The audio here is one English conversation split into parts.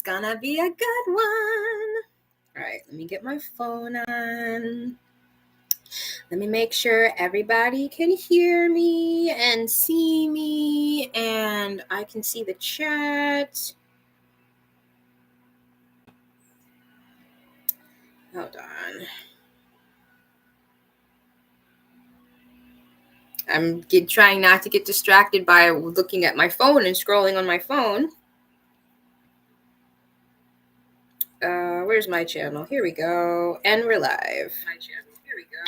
gonna be a good one. All right, let me get my phone on. Let me make sure everybody can hear me and see me, and I can see the chat. Hold on. I'm trying not to get distracted by looking at my phone and scrolling on my phone. Where's my channel? Here we go. And we're live.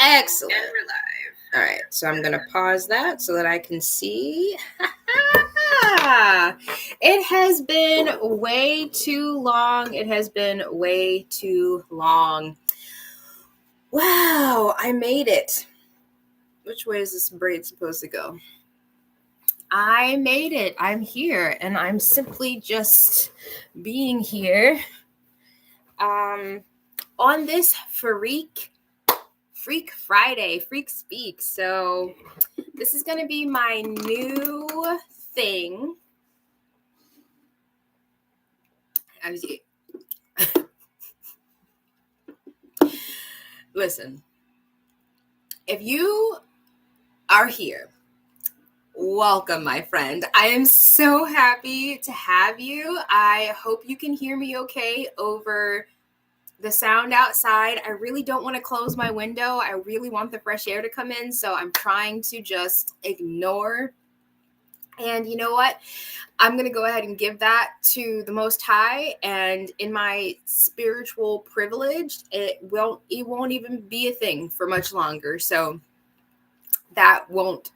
Excellent. And we're live. All right, so I'm going to pause that so that I can see. It has been way too long. It has been way too long. Wow, I made it. Which way is this braid supposed to go? I made it. I'm here, and I'm simply just being here. On this FreQ Friday, FreQ Speak. So this is going to be my new thing. Listen, if you are here, welcome, my friend. I am so happy to have you. I hope you can hear me okay over the sound outside. I really don't want to close my window. I really want the fresh air to come in, so I'm trying to just ignore. And you know what? I'm going to go ahead and give that to the Most High, and in my spiritual privilege, it won't even be a thing for much longer. So that won't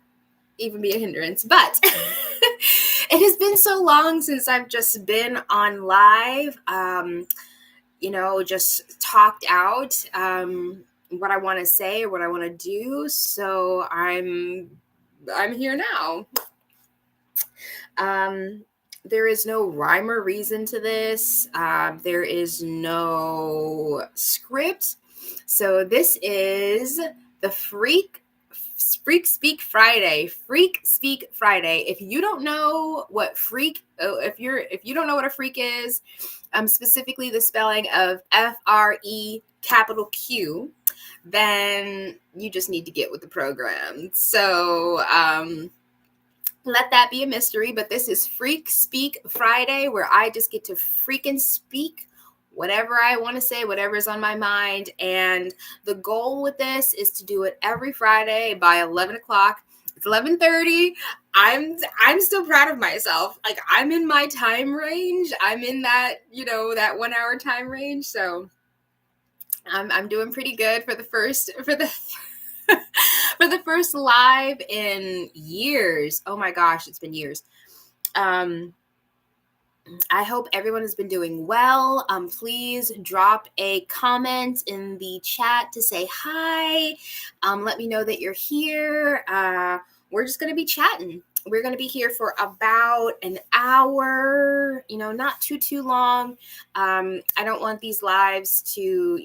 even be a hindrance. But it has been so long since I've just been on live. Just talked out what I want to say or what I want to do. So I'm here now. There is no rhyme or reason to this. There is no script. So this is the FreQ Speak Friday. FreQ Speak Friday. If you don't know what if you don't know what a freak is, specifically the spelling of FRE capital Q, then you just need to get with the program. So let that be a mystery. But this is FreQ Speak Friday, where I just get to freaking speak whatever I want to say, whatever's on my mind. And the goal with this is to do it every Friday by 11 o'clock. It's 11:30. I'm still proud of myself. Like, I'm in my time range. I'm in that, that 1 hour time range. So I'm doing pretty good for the first live in years. Oh my gosh, it's been years. I hope everyone has been doing well. Please drop a comment in the chat to say hi. Let me know that you're here. We're just going to be chatting. We're going to be here for about an hour, not too long. I don't want these lives to,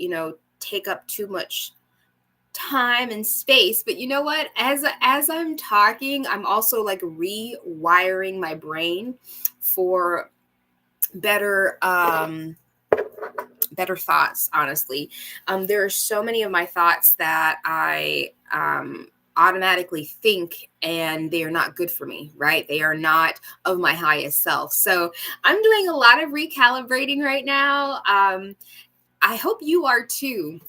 take up too much time and space. But you know what? As I'm talking, I'm also like rewiring my brain for better thoughts. Honestly, there are so many of my thoughts that I automatically think, and they are not good for me, right? They are not of my highest self. So I'm doing a lot of recalibrating right now. I hope you are too,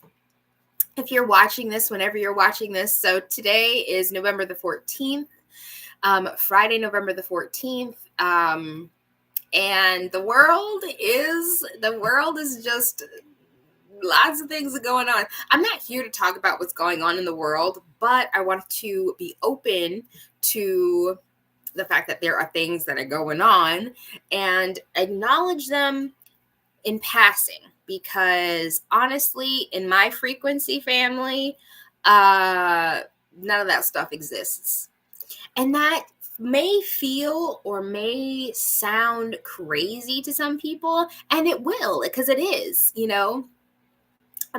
if you're watching this, whenever you're watching this. So today is November the 14th, Friday, November the 14th. And the world is just lots of things are going on. I'm not here to talk about what's going on in the world, but I want to be open to the fact that there are things that are going on and acknowledge them in passing, because honestly, in my frequency family, none of that stuff exists. And that may feel or may sound crazy to some people, and it will, because it is,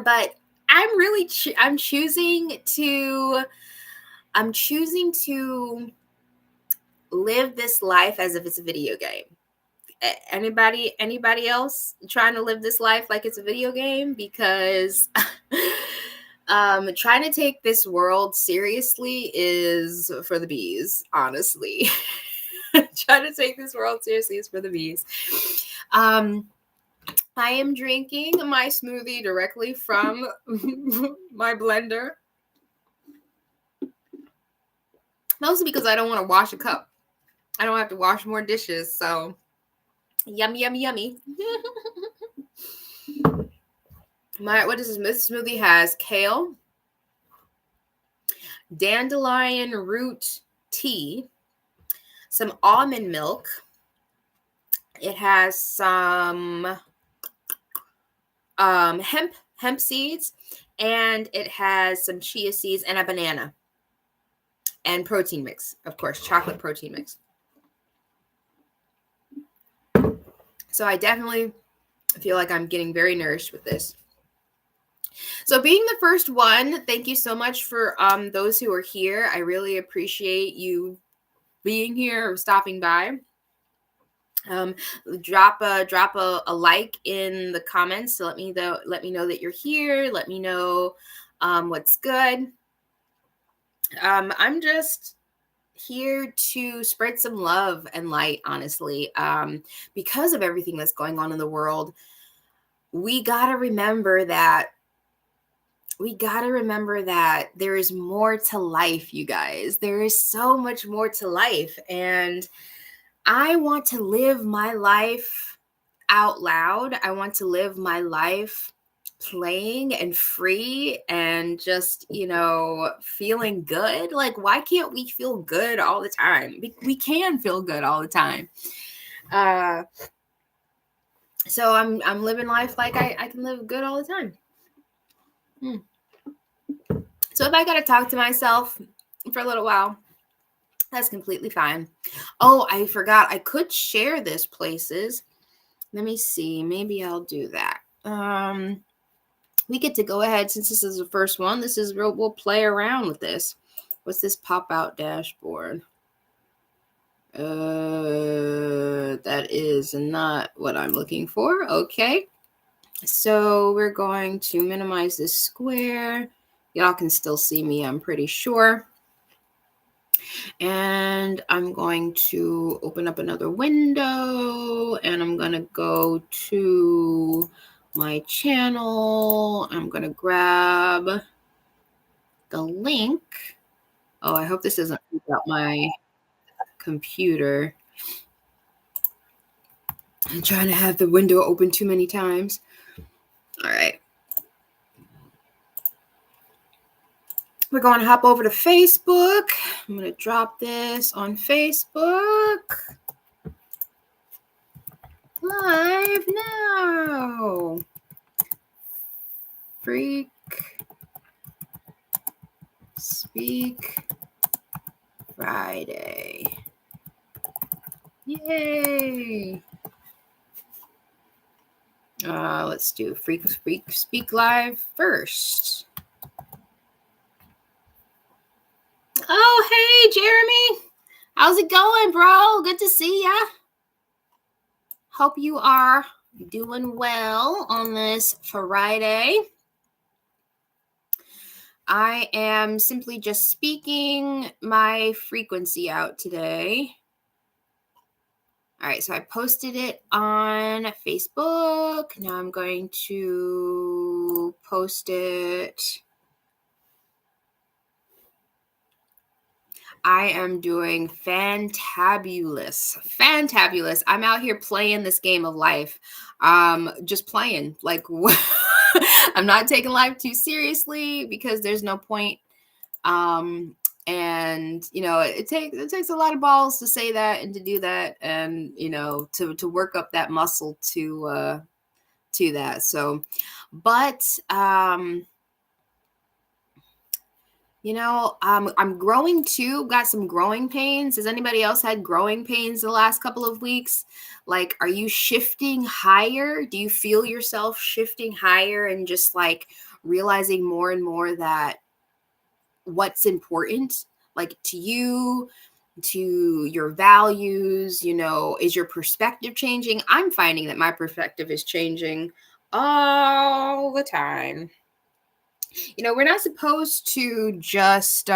but I'm choosing to live this life as if it's a video game. Anybody else trying to live this life like it's a video game? Because trying to take this world seriously is for the bees, honestly. Trying to take this world seriously is for the bees. I am drinking my smoothie directly from my blender. Mostly because I don't want to wash a cup. I don't have to wash more dishes, so yummy, yummy, yummy. What is this smoothie? Has kale, dandelion root tea, some almond milk. It has some hemp seeds, and it has some chia seeds and a banana, and protein mix, of course, chocolate protein mix. So I definitely feel like I'm getting very nourished with this. So being the first one, thank you so much for those who are here. I really appreciate you being here or stopping by. Drop a like in the comments to let me know that you're here. Let me know what's good. I'm just here to spread some love and light, honestly. Because of everything that's going on in the world, we gotta remember that there is more to life, you guys. There is so much more to life, and I want to live my life out loud. I want to live my life playing and free and just, feeling good. Like, why can't we feel good all the time? We can feel good all the time. So I'm living life like I can live good all the time. So if I got to talk to myself for a little while, that's completely fine. Oh, I forgot. I could share this places. Let me see. Maybe I'll do that. We get to go ahead, since this is the first one. This is real. We'll play around with this. What's this pop-out dashboard? That is not what I'm looking for. Okay. So we're going to minimize this square. Y'all can still see me, I'm pretty sure. And I'm going to open up another window, and I'm going to go to my channel. I'm going to grab the link. Oh, I hope this doesn't freak out my computer. I'm trying to have the window open too many times. All right. We're going to hop over to Facebook. I'm going to drop this on Facebook. Live now. Freak Speak Friday. Yay. Let's do Freak Speak Live first. Oh, hey, Jeremy. How's it going, bro? Good to see ya. Hope you are doing well on this Friday. I am simply just speaking my frequency out today. All right, so I posted it on Facebook. Now I'm going to post it. I am doing fantabulous. I'm out here playing this game of life. Just playing. Like, I'm not taking life too seriously because there's no point. And it takes a lot of balls to say that and to do that, and to work up that muscle to that. So, but I'm growing too. Got some growing pains. Has anybody else had growing pains the last couple of weeks? Like, are you shifting higher? Do you feel yourself shifting higher and just like realizing more and more that what's important, like to you, to your values? You know, is your perspective changing? I'm finding that my perspective is changing all the time. You know, we're not supposed to just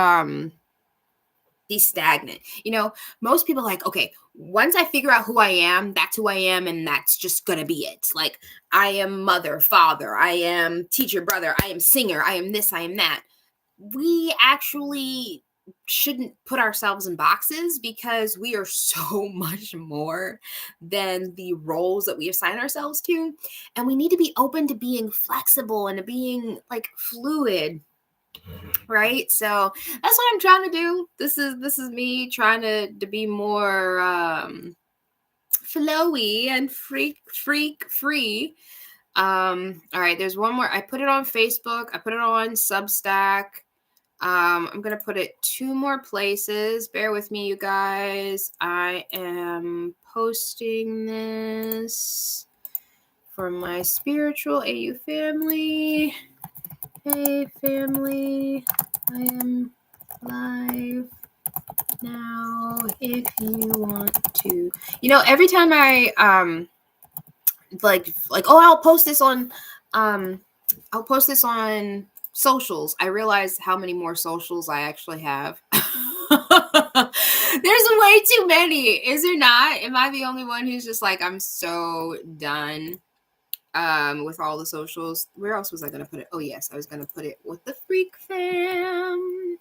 be stagnant. You know, most people are like, okay, once I figure out who I am, that's who I am, and that's just gonna be it. Like, I am mother, father, I am teacher, brother, I am singer, I am this, I am that. We actually shouldn't put ourselves in boxes, because we are so much more than the roles that we assign ourselves to. And we need to be open to being flexible and to being like fluid, right? So that's what I'm trying to do. This is me trying to be more flowy and freak free. All right, there's one more. I put it on Facebook, I put it on Substack. I'm gonna put it 2 more places. Bear with me, you guys. I am posting this for my spiritual AU family. Hey family, I am live now if you want to. You know, every time I like oh, I'll post this on socials, I realize how many more socials I actually have. There's way too many, is there not? Am I the only one who's just like, I'm so done with all the socials? Where else was I gonna put it? Oh yes, I was gonna put it with the Freak Fam,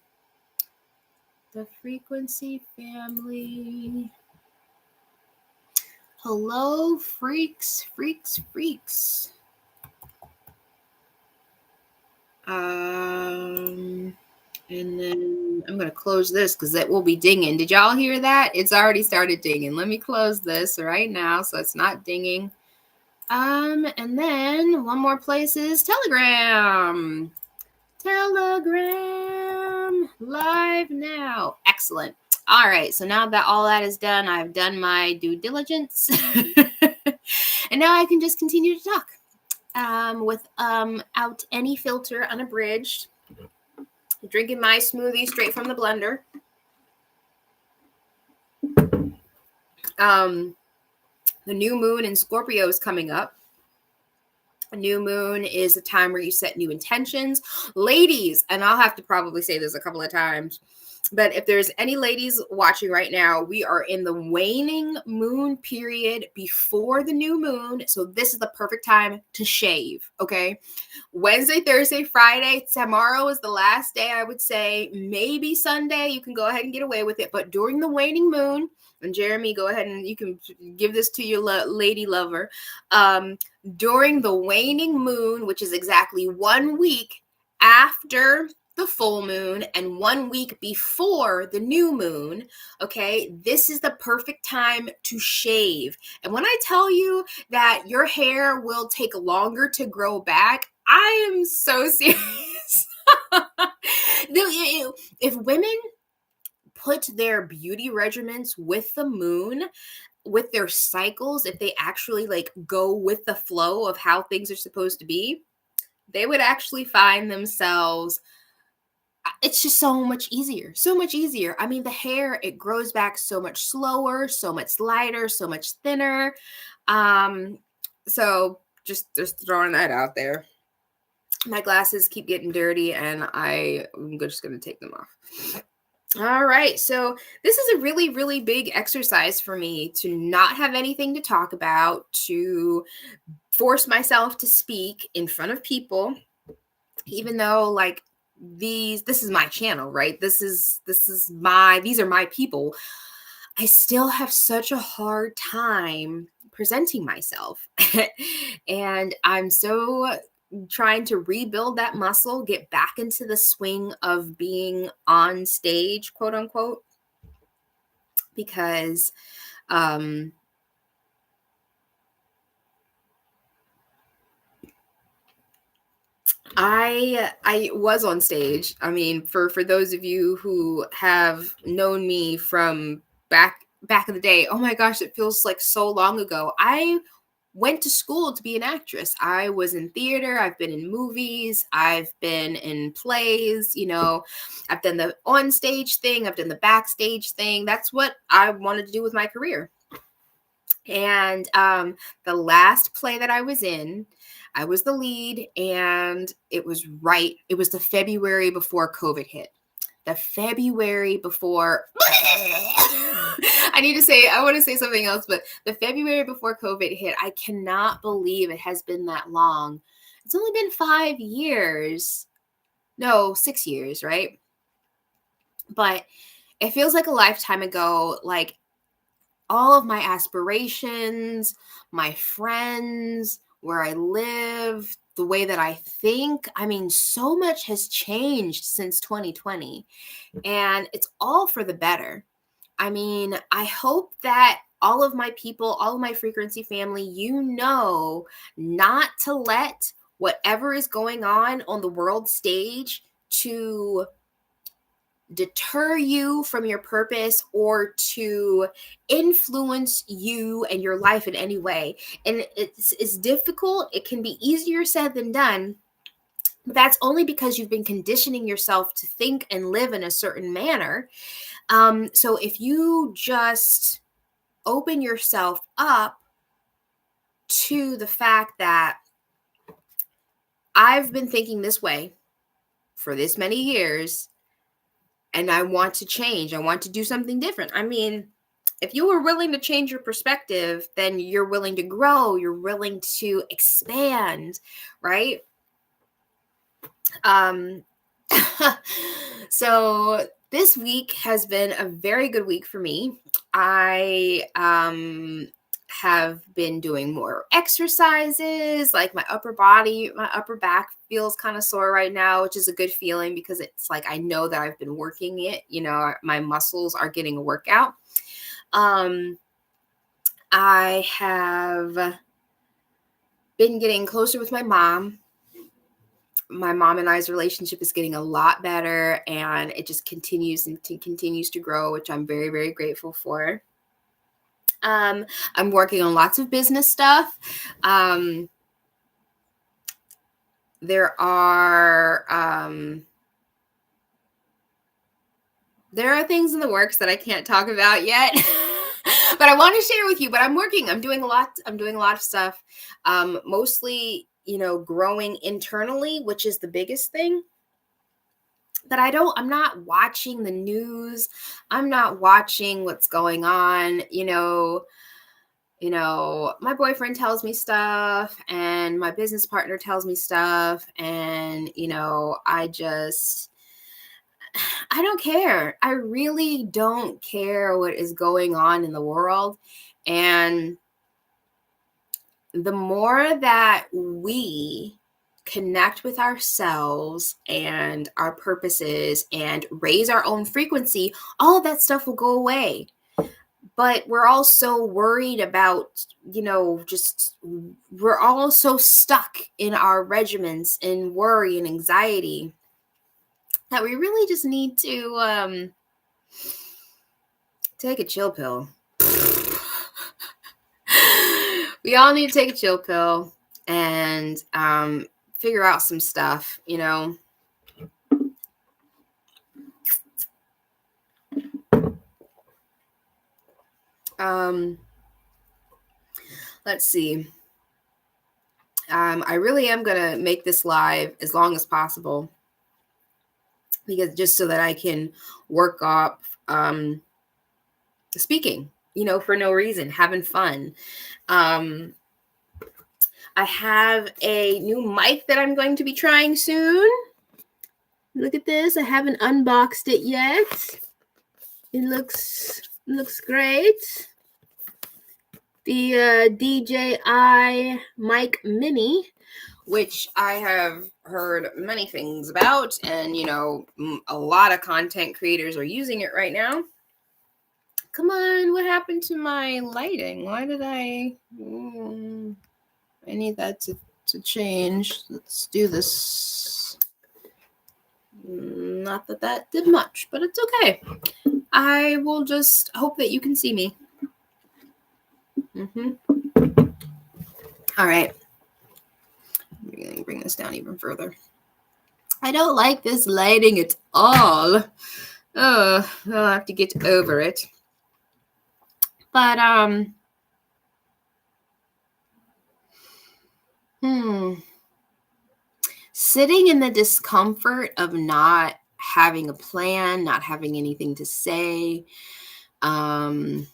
the Frequency family. Hello, freaks. And then I'm gonna close this because that will be dinging. Did y'all hear that? It's already started dinging. Let me close this right now so it's not dinging. And then one more place is Telegram. Telegram live now. Excellent. All right. So now that all that is done, I've done my due diligence. And now I can just continue to talk without any filter, unabridged. Drinking my smoothie straight from the blender. The new moon in Scorpio is coming up. A new moon is a time where you set new intentions. Ladies, and I'll have to probably say this a couple of times, but if there's any ladies watching right now, we are in the waning moon period before the new moon. So this is the perfect time to shave, okay? Wednesday, Thursday, Friday, tomorrow is the last day, I would say. Maybe Sunday, you can go ahead and get away with it. But during the waning moon, and Jeremy, go ahead and you can give this to your lady lover. During the waning moon, which is exactly 1 week after the full moon and 1 week before the new moon, okay, this is the perfect time to shave. And when I tell you that your hair will take longer to grow back, I am so serious. If women put their beauty regimens with the moon, with their cycles, if they actually like go with the flow of how things are supposed to be, they would actually find themselves, it's just so much easier. I mean, the hair, it grows back so much slower, so much lighter, so much thinner. So just throwing that out there. My glasses keep getting dirty and I'm just going to take them off. All right. So this is a really, really big exercise for me to not have anything to talk about, to force myself to speak in front of people, even though like this is my channel, right? These are my people. I still have such a hard time presenting myself. And I'm so trying to rebuild that muscle, get back into the swing of being on stage, quote unquote, because I was on stage. I mean, for those of you who have known me from back in the day, oh my gosh, it feels like so long ago. I went to school to be an actress. I was in theater. I've been in movies. I've been in plays. I've done the on stage thing. I've done the backstage thing. That's what I wanted to do with my career. And the last play that I was in, I was the lead, and it was the February before COVID hit. The February before I want to say something else, but the February before COVID hit, I cannot believe it has been that long. It's only been 5 years. No, 6 years, right? But it feels like a lifetime ago. Like, all of my aspirations, my friends, where I live, the way that I think. I mean, so much has changed since 2020, and it's all for the better. I mean, I hope that all of my people, all of my frequency family, not to let whatever is going on the world stage to deter you from your purpose or to influence you and your life in any way. And it's difficult. It can be easier said than done. But that's only because you've been conditioning yourself to think and live in a certain manner. So if you just open yourself up to the fact that I've been thinking this way for this many years, and I want to change. I want to do something different. I mean, if you were willing to change your perspective, then you're willing to grow. You're willing to expand, right? So this week has been a very good week for me. I have been doing more exercises. Like, my upper back feels kind of sore right now, which is a good feeling because it's like I know that I've been working it. My muscles are getting a workout. I have been getting closer with my mom. My mom and I's relationship is getting a lot better, and it just continues to grow, which I'm very, very grateful for. I'm working on lots of business stuff. There are things in the works that I can't talk about yet, but I want to share with you. But I'm doing a lot of stuff, mostly, growing internally, which is the biggest thing. But I'm not watching the news. I'm not watching what's going on. My boyfriend tells me stuff, and my business partner tells me stuff, and I don't care. I really don't care what is going on in the world. And the more that we connect with ourselves and our purposes and raise our own frequency, all of that stuff will go away. But we're all so worried about, we're all so stuck in our regimens and worry and anxiety that we really just need to take a chill pill. We all need to take a chill pill and figure out some stuff, Let's see. I really am going to make this live as long as possible, because just so that I can work up speaking, for no reason, having fun. I have a new mic that I'm going to be trying soon. Look at this. I haven't unboxed it yet. It looks great. The DJI Mic Mini, which I have heard many things about, and a lot of content creators are using it right now. Come on, what happened to my lighting? Why did I need that to change. Let's do this. Not that did much, but it's okay. I will just hope that you can see me. All right. I'm going to bring this down even further. I don't like this lighting at all. Oh, I'll have to get over it. But, sitting in the discomfort of not having a plan, not having anything to say, I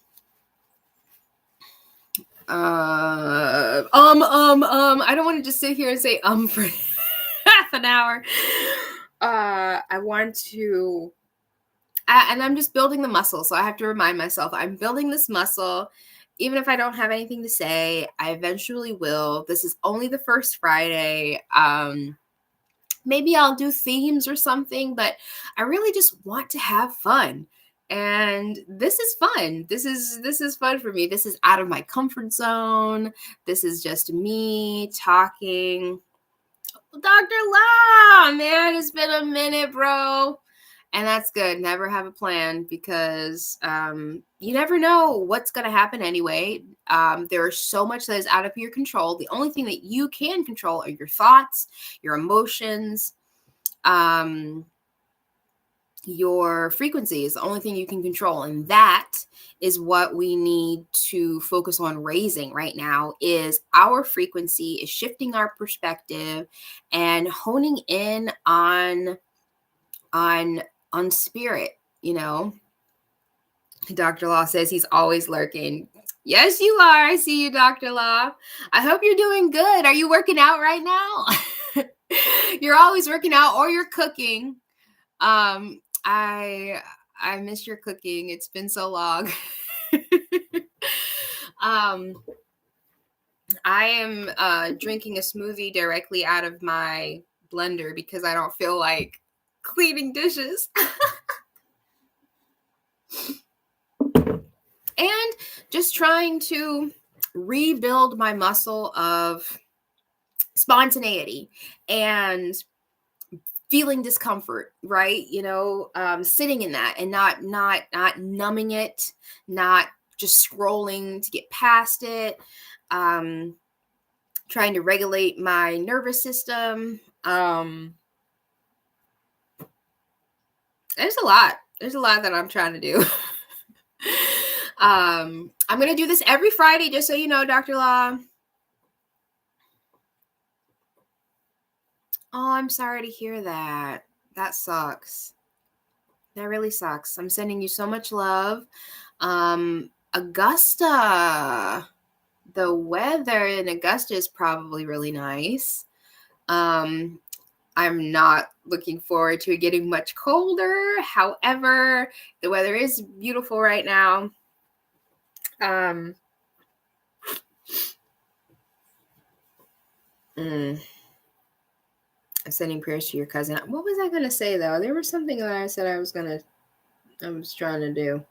don't want to just sit here and say for half an hour. I want to, and I'm just building the muscle. So I have to remind myself I'm building this muscle. Even if I don't have anything to say, I eventually will. This is only the first Friday. Maybe I'll do themes or something, but I really just want to have fun. And this is fun. This is fun for me. This is out of my comfort zone. This is just me talking. Dr. La, man, it's been a minute, bro. And that's good. Never have a plan because you never know what's going to happen anyway. There is so much that is out of your control. The only thing that you can control are your thoughts, your emotions, your frequency is the only thing you can control. And that is what we need to focus on raising right now is our frequency, is shifting our perspective and honing in on spirit, you know. Dr. Law says he's always lurking. Yes, you are. I see you, Dr. Law. I hope you're doing good. Are you working out right now? You're always working out or you're cooking. I miss your cooking. It's been so long. I am drinking a smoothie directly out of my blender because I don't feel like cleaning dishes. And just trying to rebuild my muscle of spontaneity and feeling discomfort, right? You know, sitting in that and not numbing it, not just scrolling to get past it, trying to regulate my nervous system. There's a lot that I'm trying to do. I'm going to do this every Friday, just so you know, Dr. Law. Oh, I'm sorry to hear that. That sucks. That really sucks. I'm sending you so much love. Augusta. The weather in Augusta is probably really nice. I'm not looking forward to it getting much colder. However, the weather is beautiful right now. I'm sending prayers to your cousin. What was I going to say, though? There was something that I said I was trying to do.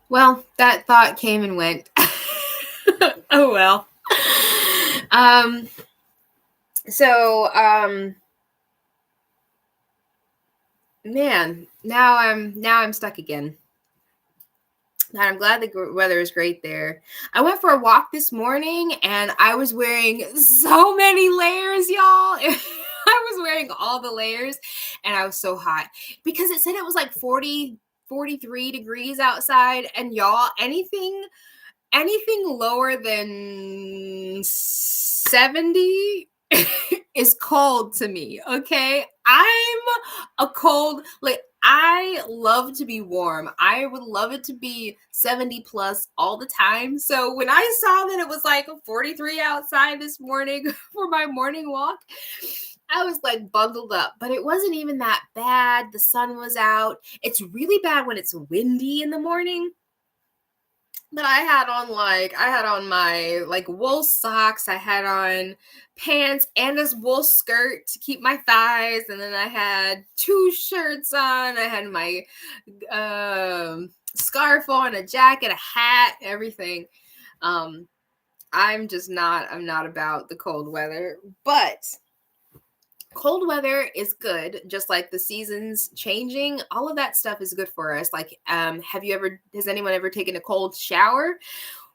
Well, that thought came and went. Oh, well. Man, now I'm stuck again. And I'm glad the weather is great there. I went for a walk this morning and I was wearing so many layers, y'all. I was wearing all the layers and I was so hot because it said it was like 43 degrees outside. And y'all, anything lower than 70 is cold to me. Okay. I'm a cold, like, I love to be warm. I would love it to be 70 plus all the time. So when I saw that it was like 43 outside this morning for my morning walk, I was like bundled up, but it wasn't even that bad. The sun was out. It's really bad when it's windy in the morning. But I had on my like wool socks. I had on pants and this wool skirt to keep my thighs. And then I had 2 shirts on. I had my scarf on, a jacket, a hat, everything. I'm not about the cold weather, but cold weather is good, just like the seasons changing. All of that stuff is good for us. Like, has anyone ever taken a cold shower?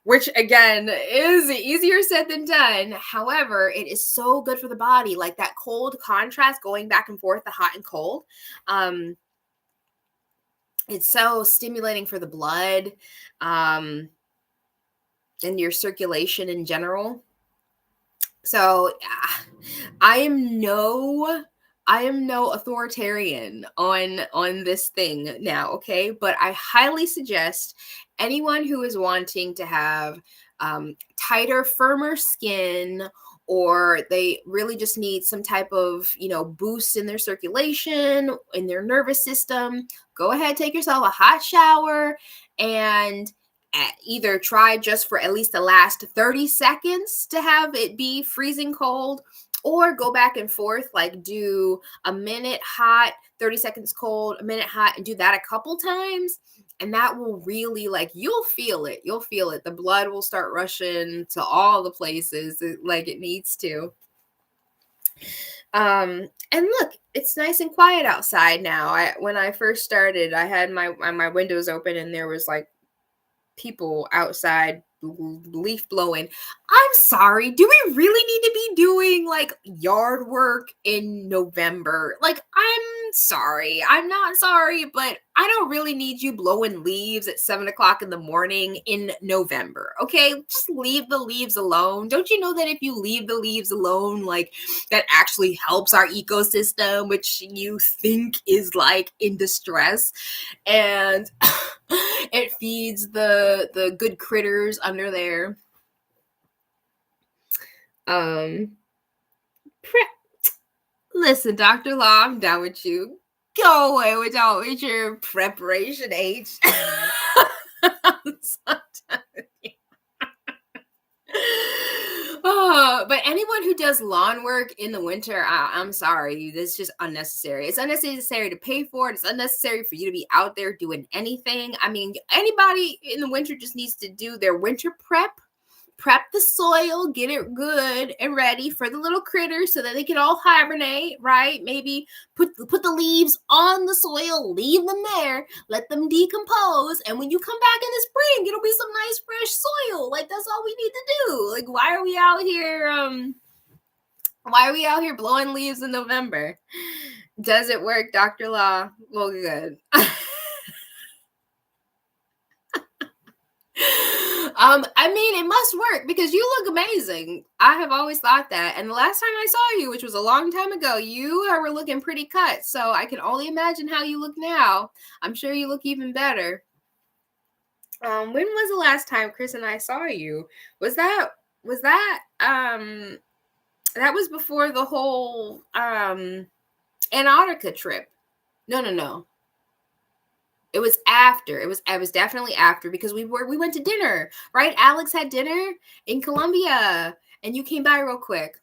which again is easier said than done. However, it is so good for the body, like that cold contrast going back and forth, the hot and cold. It's so stimulating for the blood, and your circulation in general. So I am no authoritarian on this thing now, okay? But I highly suggest anyone who is wanting to have tighter, firmer skin, or they really just need some type of, boost in their circulation, in their nervous system, go ahead, take yourself a hot shower, and either try just for at least the last 30 seconds to have it be freezing cold, or go back and forth, like do a minute hot, 30 seconds cold, a minute hot, and do that a couple times. And that will really, like, you'll feel it. The blood will start rushing to all the places like it needs to. And look, it's nice and quiet outside now. When I first started, I had my windows open, and there was like people outside, leaf blowing. I'm sorry, do we really need to be doing like yard work in November? Like, I'm sorry, I'm not sorry, but I don't really need you blowing leaves at 7 o'clock in the morning in November. Okay, just leave the leaves alone. Don't you know that if you leave the leaves alone, like, that actually helps our ecosystem, which you think is like in distress, and it feeds the good critters under there. Listen, Dr. Law, I'm down with you. Go away with your preparation H. I'm so done with you. But anyone who does lawn work in the winter, I'm sorry, this is just unnecessary. It's unnecessary to pay for it. It's unnecessary for you to be out there doing anything. I mean, anybody in the winter just needs to do their winter prep the soil, get it good and ready for the little critters so that they can all hibernate, right? Maybe put the leaves on the soil, leave them there, let them decompose, and when you come back in the spring, it'll be some nice fresh soil. Like, that's all we need to do. Like, why are we out here blowing leaves in November? Does it work, Dr. Law? Well, good. I mean, it must work because you look amazing. I have always thought that. And the last time I saw you, which was a long time ago, you were looking pretty cut. So I can only imagine how you look now. I'm sure you look even better. When was the last time Chris and I saw you? Was that that was before the whole Antarctica trip? No. It was after. It was definitely after, because we went to dinner, right? Alex had dinner in Colombia, and you came by real quick.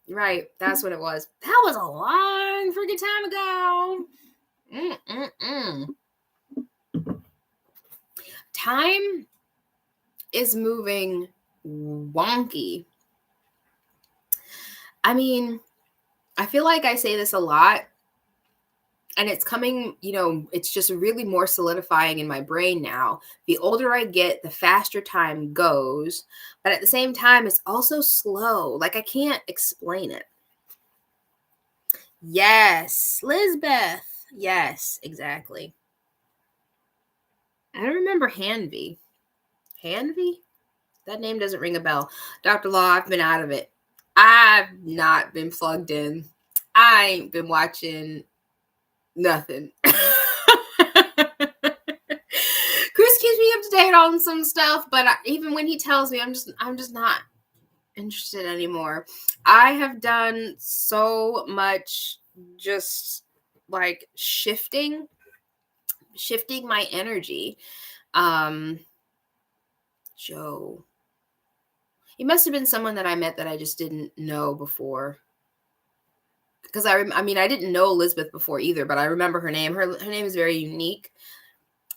Right, that's what it was. That was a long freaking time ago. Time is moving wonky. I mean, I feel like I say this a lot, and it's coming, it's just really more solidifying in my brain now. The older I get, the faster time goes, but at the same time, it's also slow. Like, I can't explain it. Yes, Lisbeth. Yes, exactly. I don't remember Hanvey. Hanvey? That name doesn't ring a bell. Dr. Law, I've been out of it. I've not been plugged in. I ain't been watching nothing. Chris keeps me up to date on some stuff, but even when he tells me, I'm just not interested anymore. I have done so much, just like shifting my energy. Joe. He must have been someone that I met that I just didn't know before. Because I mean, I didn't know Elizabeth before either, but I remember her name. Her name is very unique.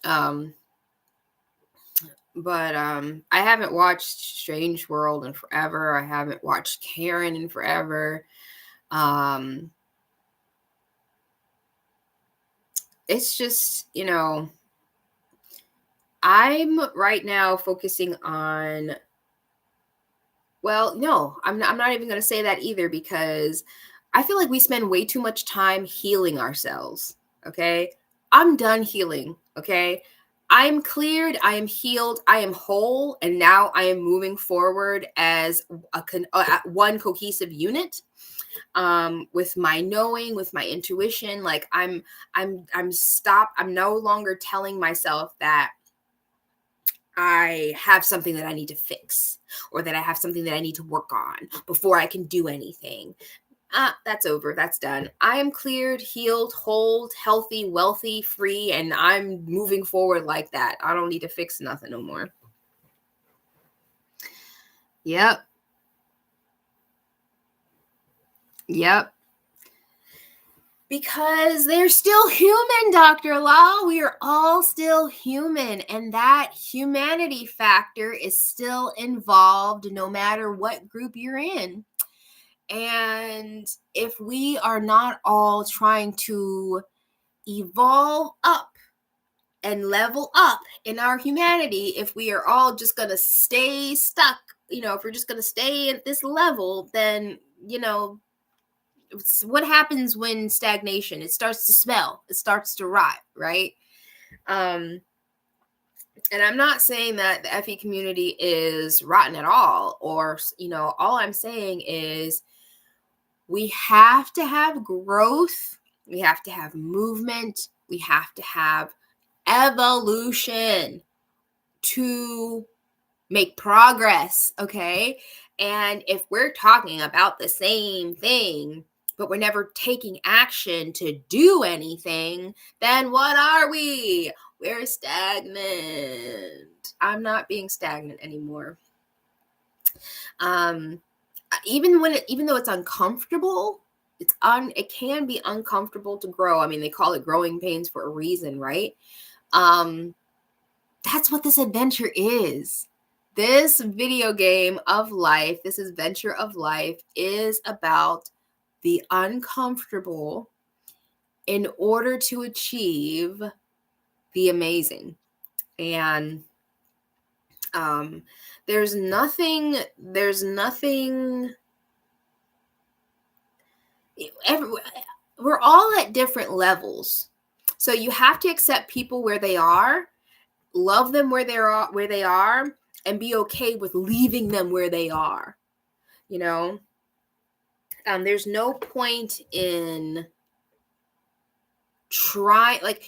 But I haven't watched Strange World in forever. I haven't watched Karen in forever. It's just, I'm right now focusing on, well, no, I'm not even going to say that either, because I feel like we spend way too much time healing ourselves. Okay. I'm done healing. Okay. I am cleared. I am healed. I am whole. And now I am moving forward as one cohesive unit, with my knowing, with my intuition. Like I'm no longer telling myself that I have something that I need to fix, or that I have something that I need to work on before I can do anything. That's over. That's done. I am cleared, healed, whole, healthy, wealthy, free, and I'm moving forward like that. I don't need to fix nothing no more. Yep. Yep. Because they're still human, Dr. Law. We are all still human, and that humanity factor is still involved no matter what group you're in. And if we are not all trying to evolve up and level up in our humanity, if we are all just going to stay stuck, if we're just going to stay at this level, then, what happens when stagnation? It starts to smell, it starts to rot, right? And I'm not saying that the FE community is rotten at all, or, all I'm saying is we have to have growth, we have to have movement, we have to have evolution to make progress, okay? And if we're talking about the same thing, but we're never taking action to do anything, then what are we? We're stagnant. I'm not being stagnant anymore. Even though it's uncomfortable, it can be uncomfortable to grow. I mean, they call it growing pains for a reason, right? That's what this adventure is. This video game of life, this adventure of life, is about the uncomfortable in order to achieve the amazing. And there's nothing we're all at different levels. So you have to accept people where they are, love them where they are, and be okay with leaving them where they are. There's no point in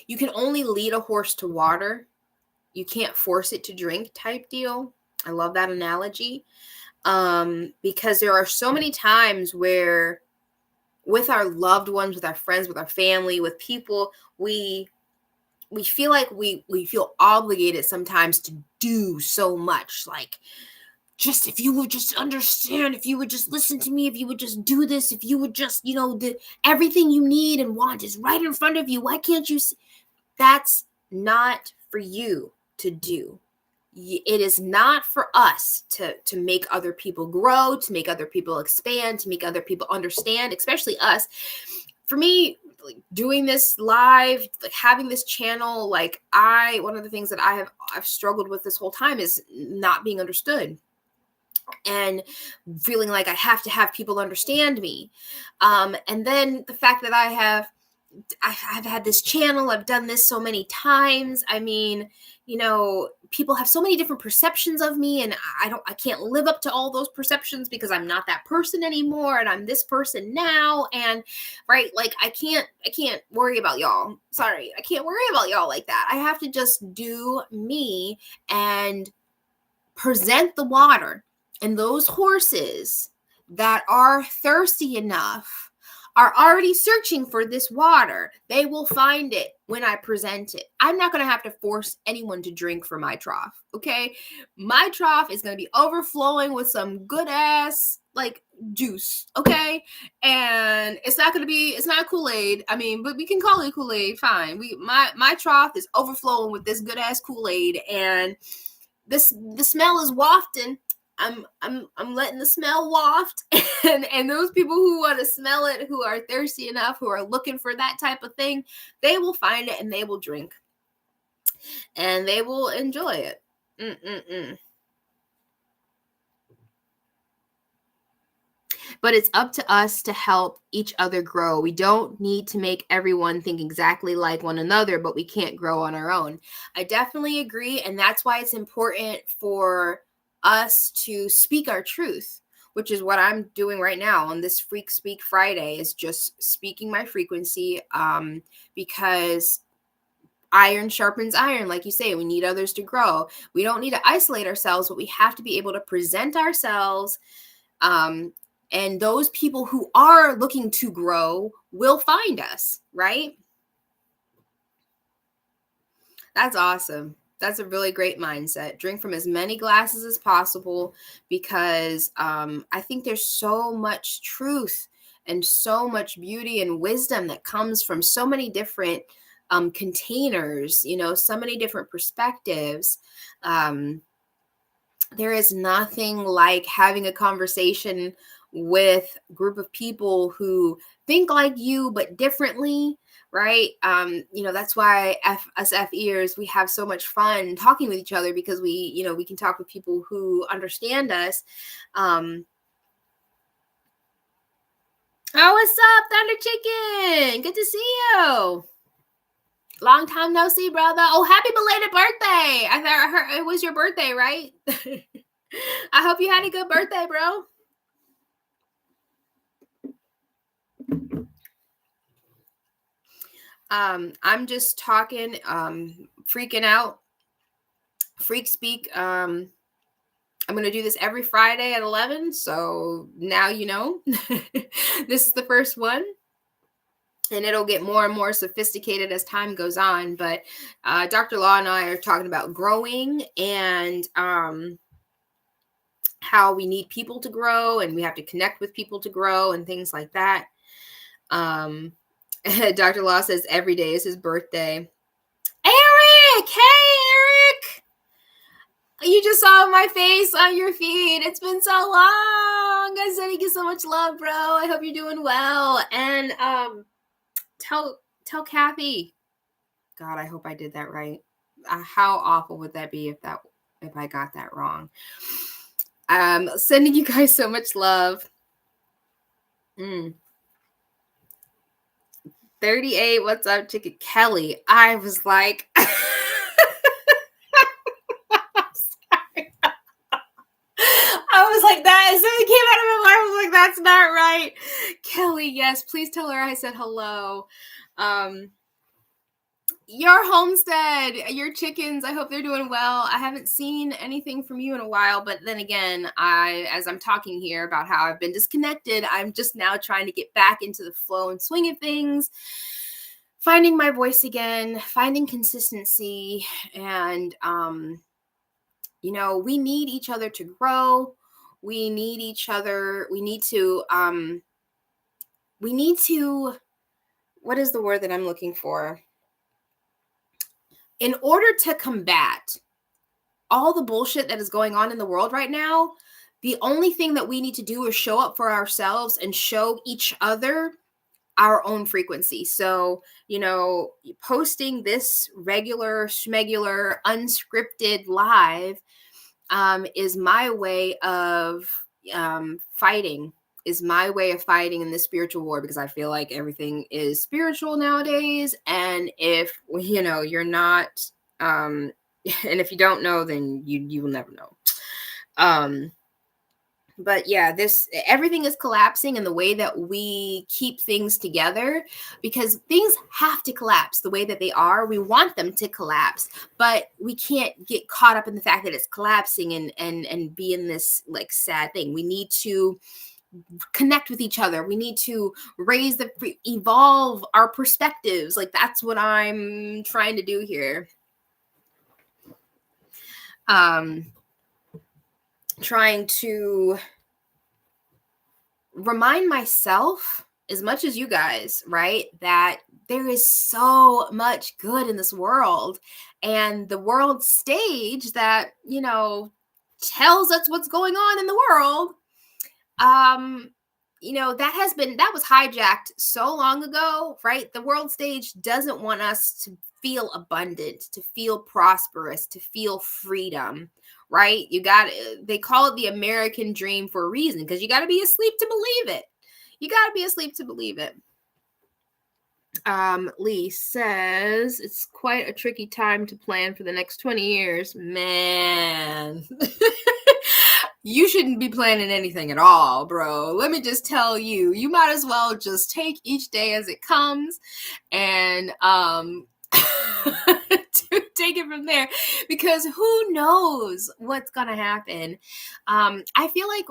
you can only lead a horse to water. You can't force it to drink, type deal. I love that analogy. Because there are so many times where, with our loved ones, with our friends, with our family, with people, we feel like we feel obligated sometimes to do so much. Like, just, if you would just understand, if you would just listen to me, if you would just do this, if you would just, everything you need and want is right in front of you. Why can't you see? That's not for you to do. It is not for us to make other people grow, to make other people expand, to make other people understand, especially us. For me, like, doing this live, like having this channel, like one of the things that I've struggled with this whole time is not being understood, and feeling like I have to have people understand me. And then the fact that I've had this channel, I've done this so many times. I mean, people have so many different perceptions of me, and I can't live up to all those perceptions because I'm not that person anymore, and I'm this person now. And right, like I can't worry about y'all. Sorry, I can't worry about y'all like that. I have to just do me and present the water. And those horses that are thirsty enough are already searching for this water. They will find it when I present it. I'm not going to have to force anyone to drink from my trough, okay? My trough is going to be overflowing with some good ass, like, juice, okay? And it's not Kool-Aid. I mean, but we can call it Kool-Aid, fine. My trough is overflowing with this good ass Kool-Aid, and the smell is wafting. I'm letting the smell waft, and those people who want to smell it, who are thirsty enough, who are looking for that type of thing, they will find it and they will drink. and they will enjoy it. Mm-mm-mm. But it's up to us to help each other grow. We don't need to make everyone think exactly like one another, but we can't grow on our own. I definitely agree. And that's why it's important for us to speak our truth, which is what I'm doing right now on this Freak Speak Friday, is just speaking my frequency, because iron sharpens iron. Like you say, we need others to grow. We don't need to isolate ourselves, but we have to be able to present ourselves, um, and those people who are looking to grow will find us, right? That's awesome. That's a really great mindset. Drink from as many glasses as possible, because I think there's so much truth and so much beauty and wisdom that comes from so many different containers, so many different perspectives. Um, there is nothing like having a conversation with a group of people who think like you but differently, right? That's why us FEers, we have so much fun talking with each other, because we can talk with people who understand us. Oh, what's up, Thunder Chicken? Good to see you. Long time no see, brother. Oh, happy belated birthday. I heard it was your birthday, right? I hope you had a good birthday, bro. I'm just talking, freaking out, freak speak. I'm going to do this every Friday at 11. So now you know. This is the first one. And it'll get more and more sophisticated as time goes on. But Dr. Law and I are talking about growing, and how we need people to grow, and we have to connect with people to grow, and things like that. Dr. Law says every day is his birthday. Eric! Hey, Eric! You just saw my face on your feed. It's been so long. I'm sending you so much love, bro. I hope you're doing well. And tell Kathy. God, I hope I did that right. How awful would that be if I got that wrong? Sending you guys so much love. 38. What's up, Chicken Kelly? I was like. I was like, that as soon as it came out of my mouth, I was like, that's not right. Kelly, yes, please tell her I said hello. Your homestead, your chickens, I hope they're doing well. I haven't seen anything from you in a while, but then again, as I'm talking here about how I've been disconnected, I'm just now trying to get back into the flow and swing of things, finding my voice again, finding consistency, and we need each other to grow. We need each other. We need to what is the word that I'm looking for? In order to combat all the bullshit that is going on in the world right now, the only thing that we need to do is show up for ourselves and show each other our own frequency. So, posting this regular, schmegular, unscripted live is my way of fighting, in this spiritual war, because I feel like everything is spiritual nowadays. And if you're not, and if you don't know, then you will never know. But yeah, everything is collapsing in the way that we keep things together, because things have to collapse the way that they are. We want them to collapse, but we can't get caught up in the fact that it's collapsing and be in this like sad thing. We need to connect with each other. We need to evolve our perspectives. Like, that's what I'm trying to do here. Trying to remind myself as much as you guys, right, that there is so much good in this world, and the world stage that tells us what's going on in the world, that was hijacked so long ago, right? The world stage doesn't want us to feel abundant, to feel prosperous, to feel freedom, right? They call it the American dream for a reason, because you got to be asleep to believe it. You got to be asleep to believe it. Lee says it's quite a tricky time to plan for the next 20 years. Man, you shouldn't be planning anything at all, bro. Let me just tell you, you might as well just take each day as it comes and to take it from there, because who knows what's gonna happen. I feel like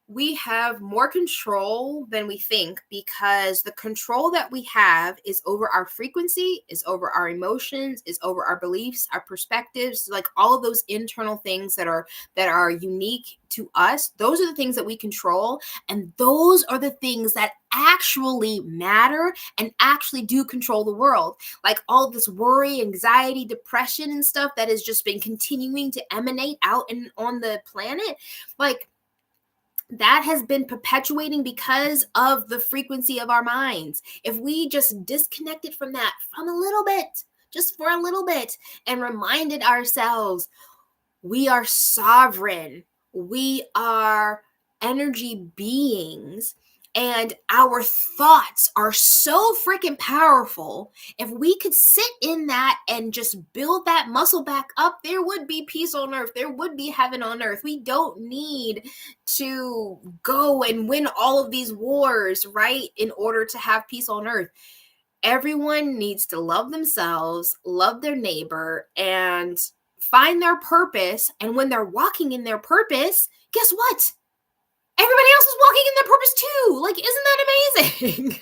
we have more control than we think, because the control that we have is over our frequency, is over our emotions, is over our beliefs, our perspectives, like all of those internal things that are unique to us. Those are the things that we control, and those are the things that actually matter and actually do control the world. Like all this worry, anxiety, depression and stuff that has just been continuing to emanate out and on the planet, like that has been perpetuating because of the frequency of our minds. If we just disconnected from that from a little bit, just for a little bit, and reminded ourselves, we are sovereign, we are energy beings, and our thoughts are so freaking powerful. If we could sit in that and just build that muscle back up, there would be peace on earth. There would be heaven on earth. We don't need to go and win all of these wars, right, in order to have peace on earth. Everyone needs to love themselves, love their neighbor, and find their purpose. And when they're walking in their purpose, guess what? Everybody else is walking in their purpose too. Like, isn't that amazing?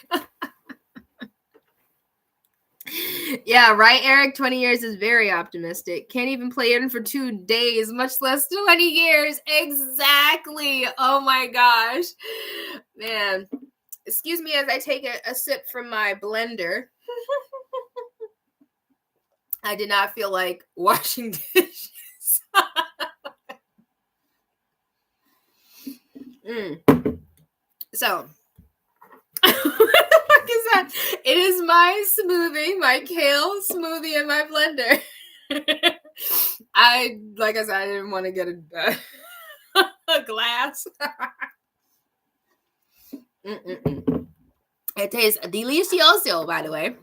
Yeah, right, Eric? 20 years is very optimistic. Can't even play in for 2 days, much less 20 years. Exactly. Oh my gosh. Man. Excuse me as I take a sip from my blender. I did not feel like washing dishes. So, what the fuck is that? It is my smoothie, my kale smoothie in my blender. Like I said, I didn't want to get a glass. It tastes delicioso, by the way.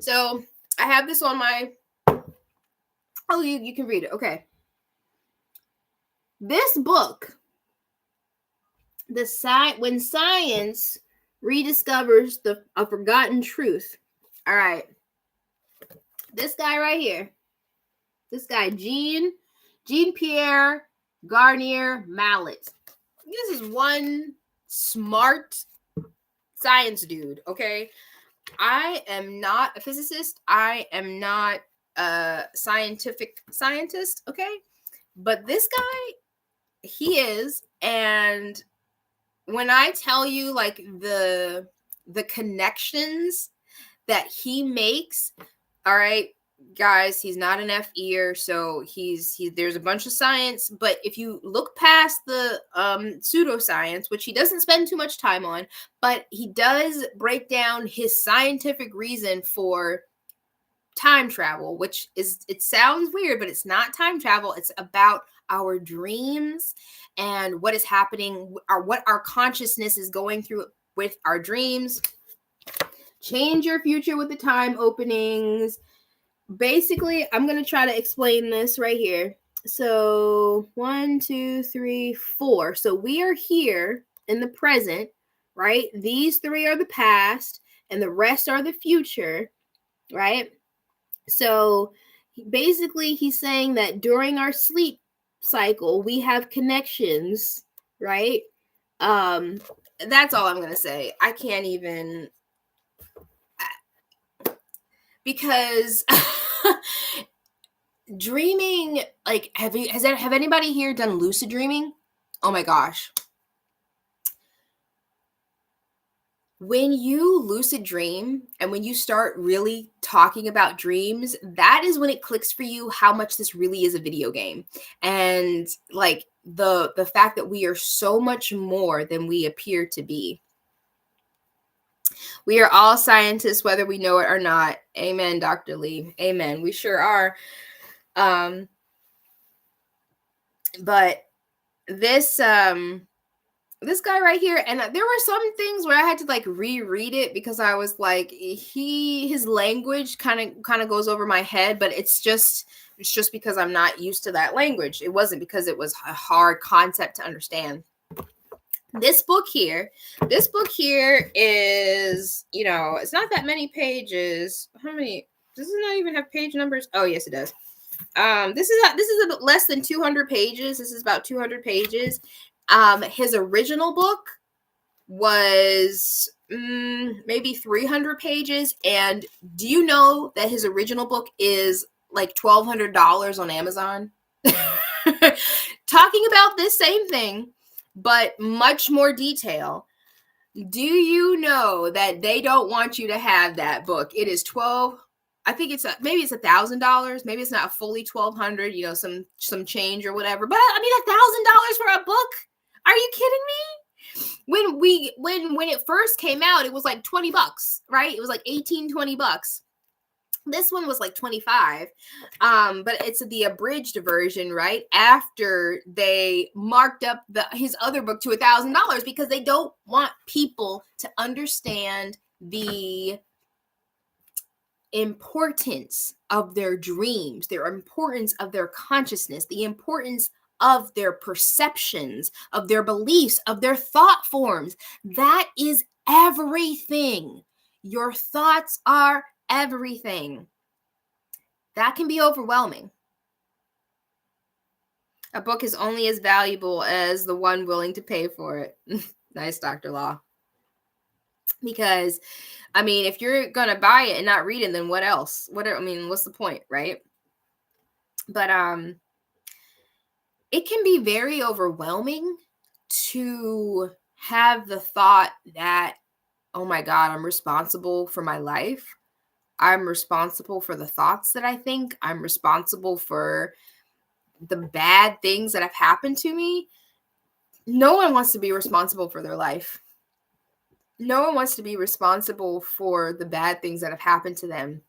So I have this on my. Oh, you can read it. Okay. This book, when science rediscovers a forgotten truth. All right. This guy right here. This guy, Jean-Pierre Garnier Mallet. This is one smart science dude, okay? I am not a physicist. I am not a scientist, okay? But this guy, he is. And when I tell you, like, the connections that he makes, all right, guys, he's not an FE'er, so there's a bunch of science, but if you look past the pseudoscience, which he doesn't spend too much time on, but he does break down his scientific reason for time travel, which it sounds weird, but it's not time travel. It's about our dreams and what is happening, what our consciousness is going through with our dreams. Change your future with the time openings. Basically, I'm going to try to explain this right here. So 1, 2, 3, 4. So we are here in the present, right? These 3 are the past and the rest are the future, right? So basically he's saying that during our sleep cycle, we have connections, right? That's all I'm going to say. I can't even, because dreaming, like, have anybody here done lucid dreaming? Oh my gosh. When you lucid dream and when you start really talking about dreams, that is when it clicks for you how much this really is a video game. And like the fact that we are so much more than we appear to be. We are all scientists, whether we know it or not. Amen, Dr. Lee. Amen. We sure are. But this this guy right here, and there were some things where I had to like reread it because I was like, his language kind of goes over my head, but it's just because I'm not used to that language. It wasn't because it was a hard concept to understand. This book here is, it's not that many pages. How many? Does it not even have page numbers? Oh, yes, it does. This is a less than 200 pages. This is about 200 pages. His original book was maybe 300 pages. And do you know that his original book is like $1,200 on Amazon? Talking about this same thing, but much more detail. Do you know that they don't want you to have that book? It is I think maybe it's $1,000. Maybe it's not fully 1,200. Some change or whatever. But I mean, $1,000 for a book? Are you kidding me? When it first came out, it was like $20, right? It was like $18-$20. This one was like 25, but it's the abridged version, right? After they marked up his other book to $1,000 because they don't want people to understand the importance of their dreams, their importance of their consciousness, the importance of their perceptions, of their beliefs, of their thought forms. That is everything. Your thoughts are everything. That can be overwhelming. A book is only as valuable as the one willing to pay for it. Nice, Dr. Law. Because, I mean, if you're going to buy it and not read it, then what else? What's the point, right? But it can be very overwhelming to have the thought that, oh my God, I'm responsible for my life. I'm responsible for the thoughts that I think. I'm responsible for the bad things that have happened to me. No one wants to be responsible for their life. No one wants to be responsible for the bad things that have happened to them.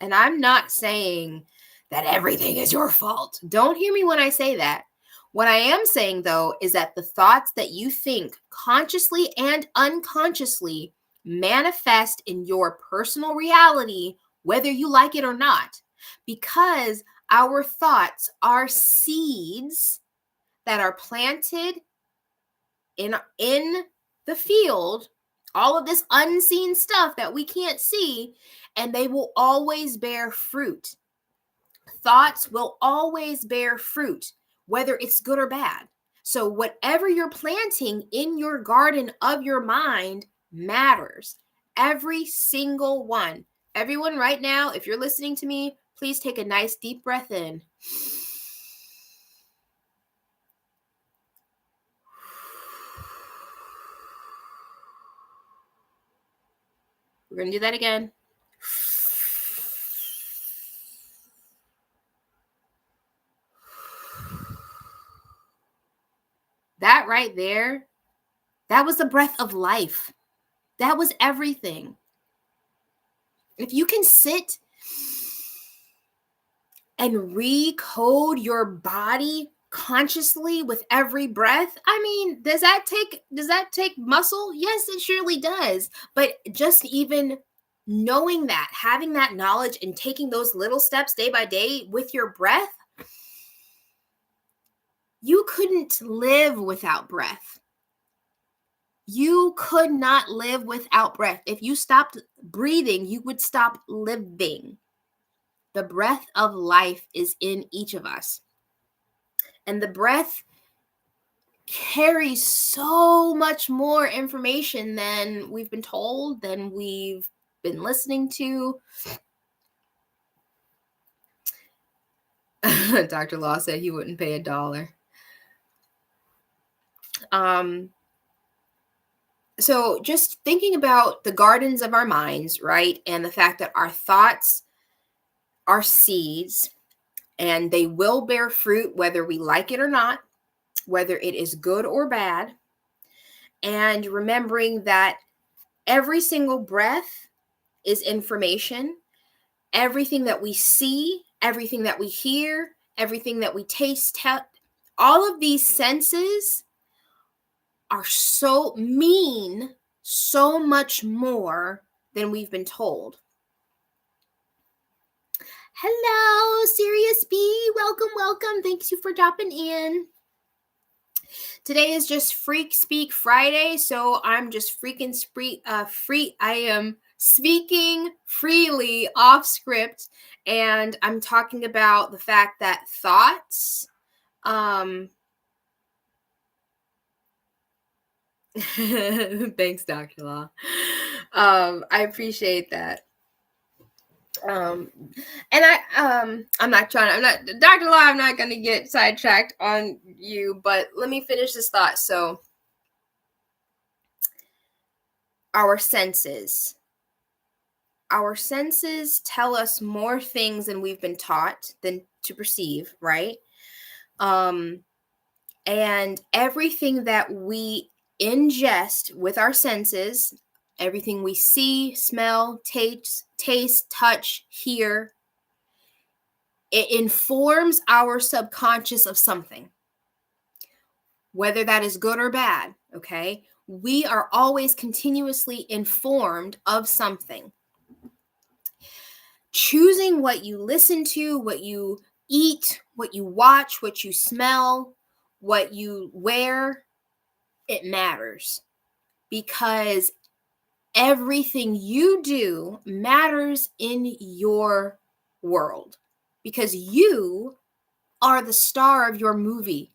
And I'm not saying that everything is your fault. Don't hear me when I say that. What I am saying, though, is that the thoughts that you think consciously and unconsciously manifest in your personal reality, whether you like it or not, because our thoughts are seeds that are planted in the field, all of this unseen stuff that we can't see, and they will always bear fruit. Thoughts will always bear fruit, whether it's good or bad. So whatever you're planting in your garden of your mind matters. Every single one. Everyone right now, if you're listening to me, please take a nice deep breath in. We're going to do that again. That right there, that was the breath of life. That was everything. If you can sit and recode your body consciously with every breath, I mean, does that take muscle? Yes, it surely does. But just even knowing that, having that knowledge and taking those little steps day by day with your breath, you couldn't live without breath. You could not live without breath. If you stopped breathing, you would stop living. The breath of life is in each of us. And the breath carries so much more information than we've been told, than we've been listening to. Dr. Law said he wouldn't pay $1. So just thinking about the gardens of our minds, right? And the fact that our thoughts are seeds and they will bear fruit whether we like it or not, whether it is good or bad. And remembering that Every single breath is information. Everything that we see, everything that we hear, everything that we taste, all of these senses are mean so much more than we've been told. Hello, Sirius B. Welcome. Thank you for dropping in. Today is just Freak Speak Friday, so I'm just free. I am speaking freely off script, and I'm talking about the fact that thoughts, thanks, Dr. Law. I appreciate that. And I'm not, Dr. Law, I'm not going to get sidetracked on you, but let me finish this thought. So, our senses tell us more things than we've been taught than to perceive, right? And everything that we ingest with our senses, everything we see, smell, taste, touch, hear, it informs our subconscious of something, whether that is good or bad, okay? We are always continuously informed of something. Choosing what you listen to, what you eat, what you watch, what you smell, what you wear, it matters, because everything you do matters in your world, because you are the star of your movie.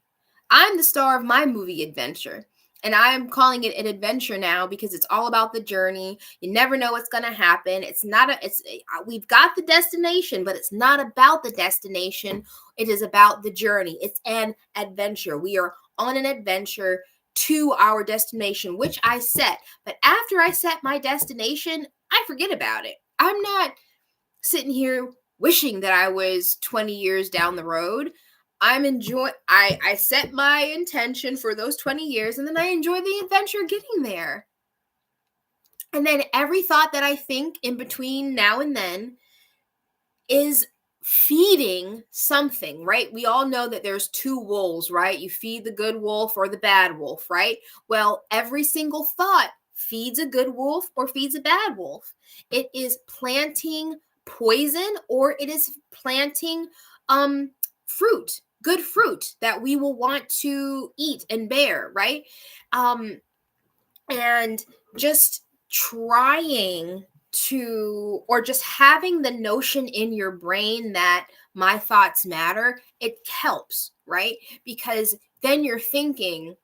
I'm the star of my movie adventure. And I'm calling it an adventure now because it's all about the journey. You never know what's going to happen. We've got the destination, but it's not about the destination. It is about the journey. It's an adventure. We are on an adventure to our destination, which I set. But after I set my destination, I forget about it. I'm not sitting here wishing that I was 20 years down the road. I set my intention for those 20 years, and then I enjoy the adventure getting there. And then every thought that I think in between now and then is feeding something, right? We all know that there's two wolves, right? You feed the good wolf or the bad wolf, right? Well, every single thought feeds a good wolf or feeds a bad wolf. It is planting poison, or it is planting fruit, good fruit that we will want to eat and bear, right? And just trying to, or just having the notion in your brain that my thoughts matter, it helps, right? Because then you're thinking,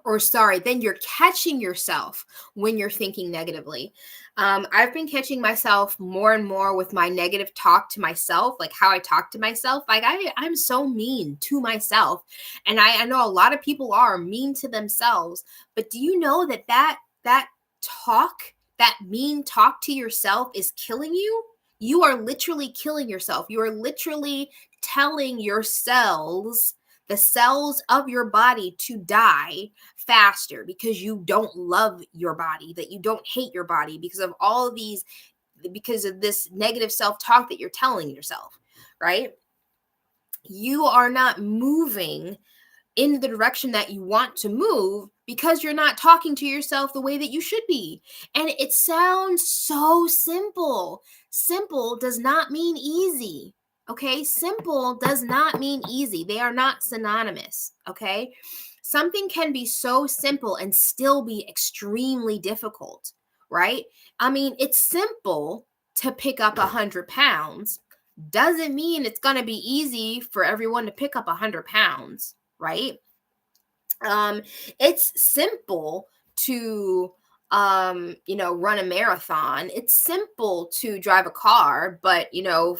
then you're catching yourself when you're thinking negatively. I've been catching myself more and more with my negative talk to myself, like how I talk to myself. Like I'm so mean to myself. And I know a lot of people are mean to themselves, but do you know that mean talk to yourself is killing you? You are literally killing yourself. You are literally telling your cells, the cells of your body, to die faster because you don't love your body, that you don't hate your body because of because of this negative self-talk that you're telling yourself, right? You are not moving in the direction that you want to move because you're not talking to yourself the way that you should be. And it sounds so simple. Simple does not mean easy. Okay? Simple does not mean easy. They are not synonymous. Okay? Something can be so simple and still be extremely difficult, right? I mean, it's simple to pick up 100 pounds. Doesn't mean it's going to be easy for everyone to pick up 100 pounds, right? It's simple to run a marathon. It's simple to drive a car, but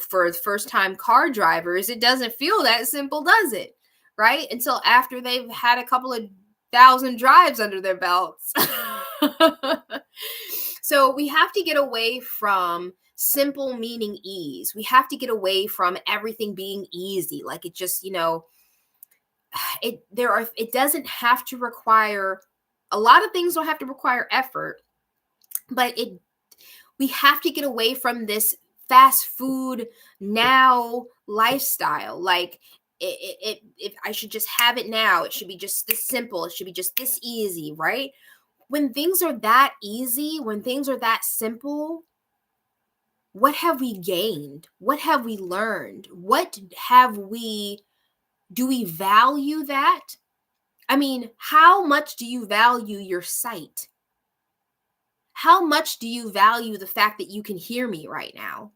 for first time car drivers, it doesn't feel that simple, does it? Right? Until after they've had a couple of thousand drives under their belts. So we have to get away from simple meaning ease. We have to get away from everything being easy. Like it just, it doesn't have to require, a lot of things don't have to require effort. But we have to get away from this fast food now lifestyle. Like if I should just have it now, it should be just this simple, it should be just this easy, right? When things are that easy, when things are that simple, what have we gained? What have we learned? Do we value that? I mean, how much do you value your sight? How much do you value the fact that you can hear me right now?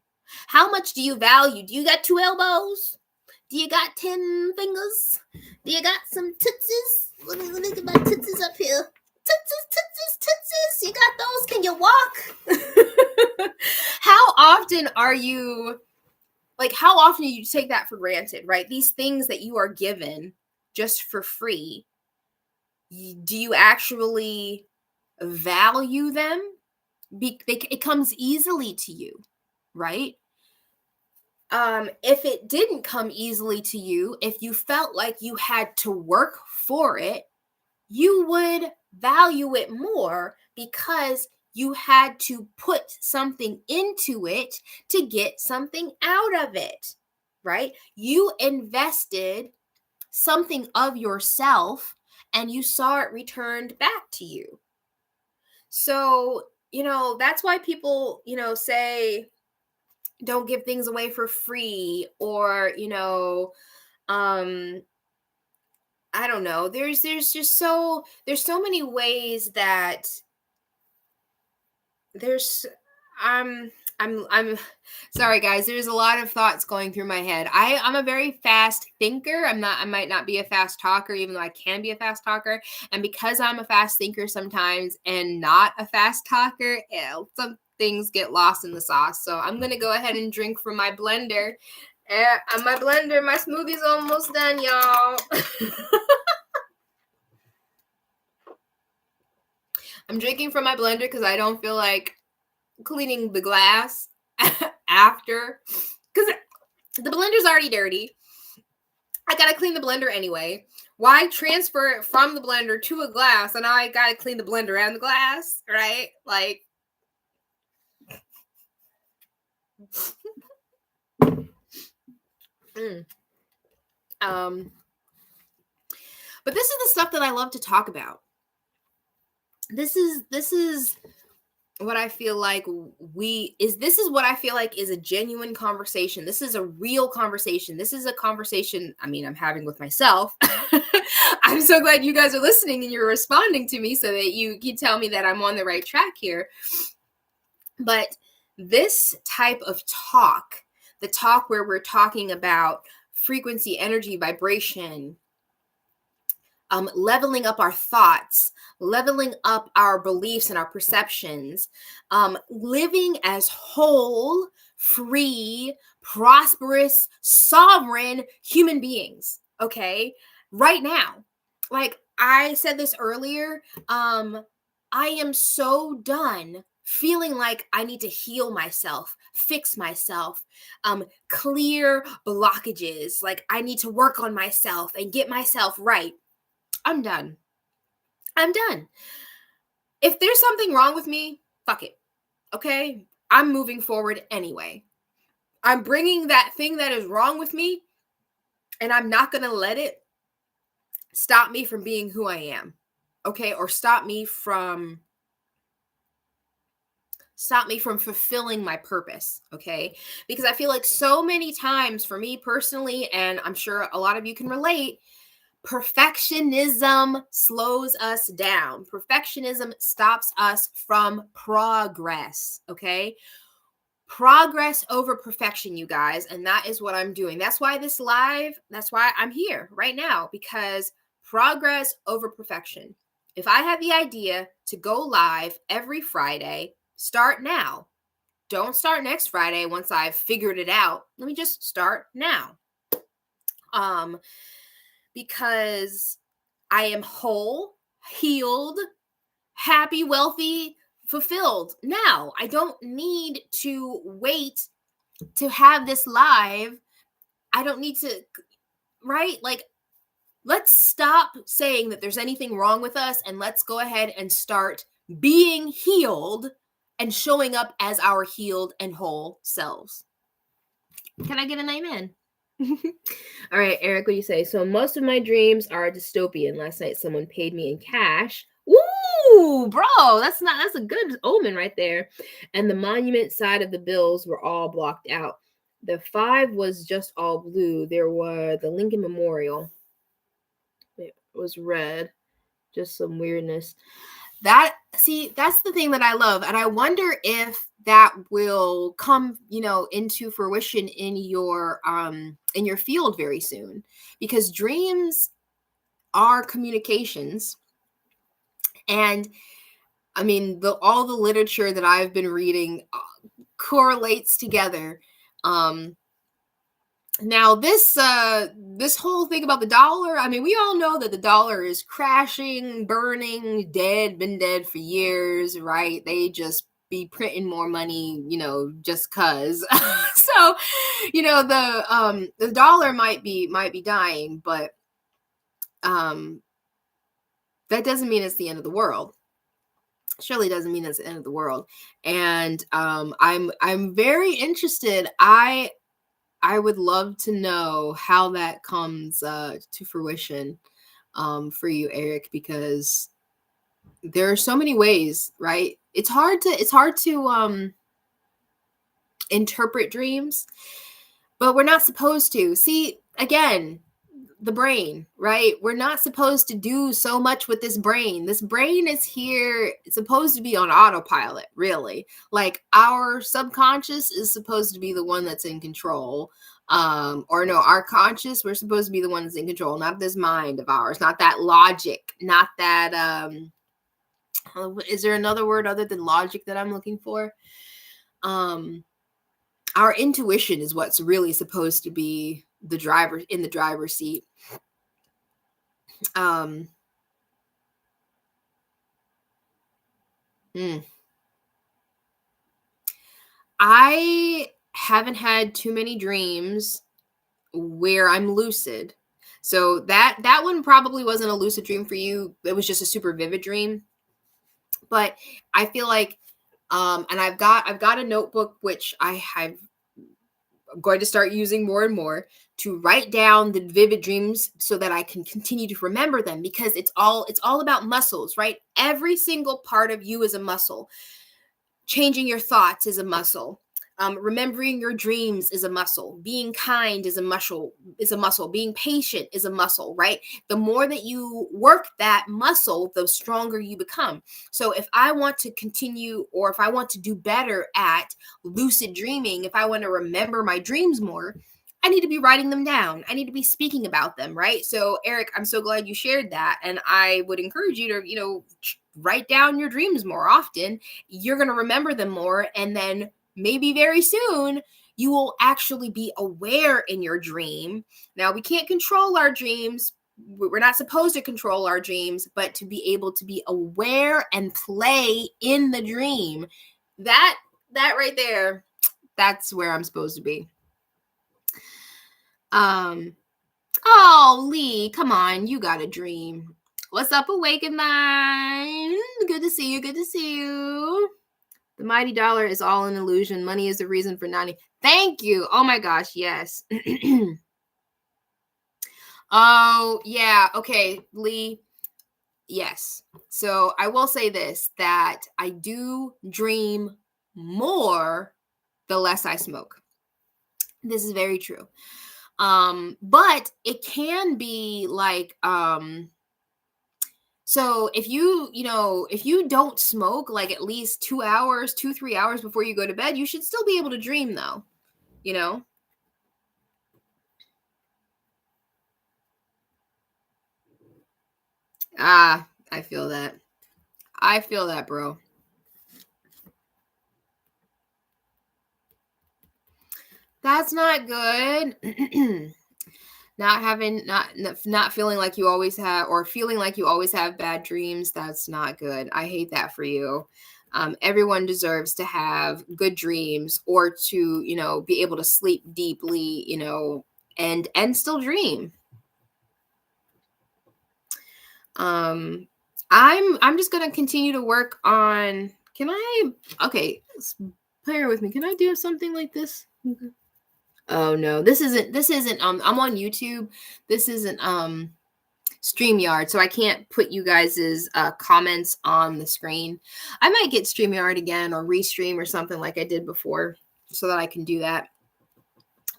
How much do you you got 2 elbows? Do you got 10 fingers? Do you got some tootsies? Let me get my tootsies up here. Tootsies. You got those? Can you walk? How often do you take that for granted, right? These things that you are given just for free, do you actually value them? It comes easily to you, right? If it didn't come easily to you, if you felt like you had to work for it, you would value it more because you had to put something into it to get something out of it, right? You invested something of yourself and you saw it returned back to you. So, that's why people, say don't give things away for free, or, I don't know. There's so many ways that there's I'm sorry guys, there's a lot of thoughts going through my head. I'm a very fast thinker. I might not be a fast talker, even though I can be a fast talker. And because I'm a fast thinker sometimes and not a fast talker, some things get lost in the sauce. So I'm gonna go ahead and drink from my blender. My smoothie's almost done, y'all. I'm drinking from my blender because I don't feel like cleaning the glass after, because the blender's already dirty. I gotta clean the blender anyway. Why transfer it from the blender to a glass, and now I gotta clean the blender and the glass, right? Like, but this is the stuff that I love to talk about. This is what I feel like this is what I feel like is a genuine conversation. This is a real conversation. This is a conversation, I'm having with myself. I'm so glad you guys are listening and you're responding to me so that you can tell me that I'm on the right track here. But this type of talk, the talk where we're talking about frequency, energy, vibration, leveling up our thoughts, leveling up our beliefs and our perceptions, living as whole, free, prosperous, sovereign human beings, okay? Right now. Like I said this earlier, I am so done feeling like I need to heal myself, fix myself, clear blockages, like I need to work on myself and get myself right. I'm done. If there's something wrong with me, fuck it. Okay? I'm moving forward anyway. I'm bringing that thing that is wrong with me, and I'm not going to let it stop me from being who I am. Okay? Or stop me from fulfilling my purpose, okay? Because I feel like so many times for me personally, and I'm sure a lot of you can relate, perfectionism slows us down. Perfectionism stops us from progress, okay? Progress over perfection, you guys. And that is what I'm doing. That's why I'm here right now, because progress over perfection. If I have the idea to go live every Friday, start now. Don't start next Friday once I've figured it out. Let me just start now. Because I am whole, healed, happy, wealthy, fulfilled. Now, I don't need to wait to have this live. I don't need to, right? Like, let's stop saying that there's anything wrong with us and let's go ahead and start being healed and showing up as our healed and whole selves. Can I get an amen? All right, Eric, what do you say? So most of my dreams are dystopian. Last night someone paid me in cash. Woo, bro, that's a good omen right there. And the monument side of the bills were all blocked out. The 5 was just all blue. There was the Lincoln Memorial. It was red. Just some weirdness. That's the thing that I love. And I wonder if that will come, into fruition in your field very soon, because dreams are communications. And I mean, all the literature that I've been reading correlates together. Now this whole thing about the dollar, I mean, we all know that the dollar is crashing, burning, been dead for years, right? They just be printing more money, just cuz. So, the dollar might be dying, but that doesn't mean it's the end of the world. Surely doesn't mean it's the end of the world. And I'm very interested. I would love to know how that comes to fruition for you, Eric, because there are so many ways, right? It's hard to interpret dreams, but we're not supposed to. See, again, the brain, right? We're not supposed to do so much with this brain. This brain is here, it's supposed to be on autopilot, really. Like, our subconscious is supposed to be the one that's in control. Or no, our conscious, we're supposed to be the one that's in control, not this mind of ours, not that logic, not that is there another word other than logic that I'm looking for? Our intuition is what's really supposed to be the driver's seat. I haven't had too many dreams where I'm lucid. So that one probably wasn't a lucid dream for you. It was just a super vivid dream. But I feel like and I've got a notebook which I'm going to start using more and more to write down the vivid dreams so that I can continue to remember them, because it's all about muscles, right? Every single part of you is a muscle. Changing your thoughts is a muscle. Remembering your dreams is a muscle. Being kind is a muscle. Being patient is a muscle, right? The more that you work that muscle, the stronger you become. So if I want to continue, or if I want to do better at lucid dreaming, if I want to remember my dreams more, I need to be writing them down. I need to be speaking about them, right? So Eric, I'm so glad you shared that. And I would encourage you to, write down your dreams more often. You're going to remember them more. And then maybe very soon you will actually be aware in your dream. Now, we can't control our dreams. We're not supposed to control our dreams, but to be able to be aware and play in the dream, that right there, that's where I'm supposed to be. Oh, Lee, come on, you got a dream. What's up, Awakened Mind? Good to see you. Good to see you. The mighty dollar is all an illusion. Money is the reason for 90. Thank you. Oh my gosh, yes. Oh, yeah. Okay, Lee. Yes. So I will say this, that I do dream more the less I smoke. This is very true. But it can be like, so if you don't smoke like at least 3 hours before you go to bed, you should still be able to dream though, I feel that. I feel that, bro. That's not good. Not feeling like you always have, or feeling like you always have bad dreams. That's not good. I hate that for you. Everyone deserves to have good dreams, or to, be able to sleep deeply, and still dream. I'm just going to continue to work on Okay, bear with me. Can I do something like this? Oh no, this isn't I'm on YouTube. This isn't StreamYard, so I can't put you guys's comments on the screen. I might get StreamYard again or restream or something like I did before so that I can do that.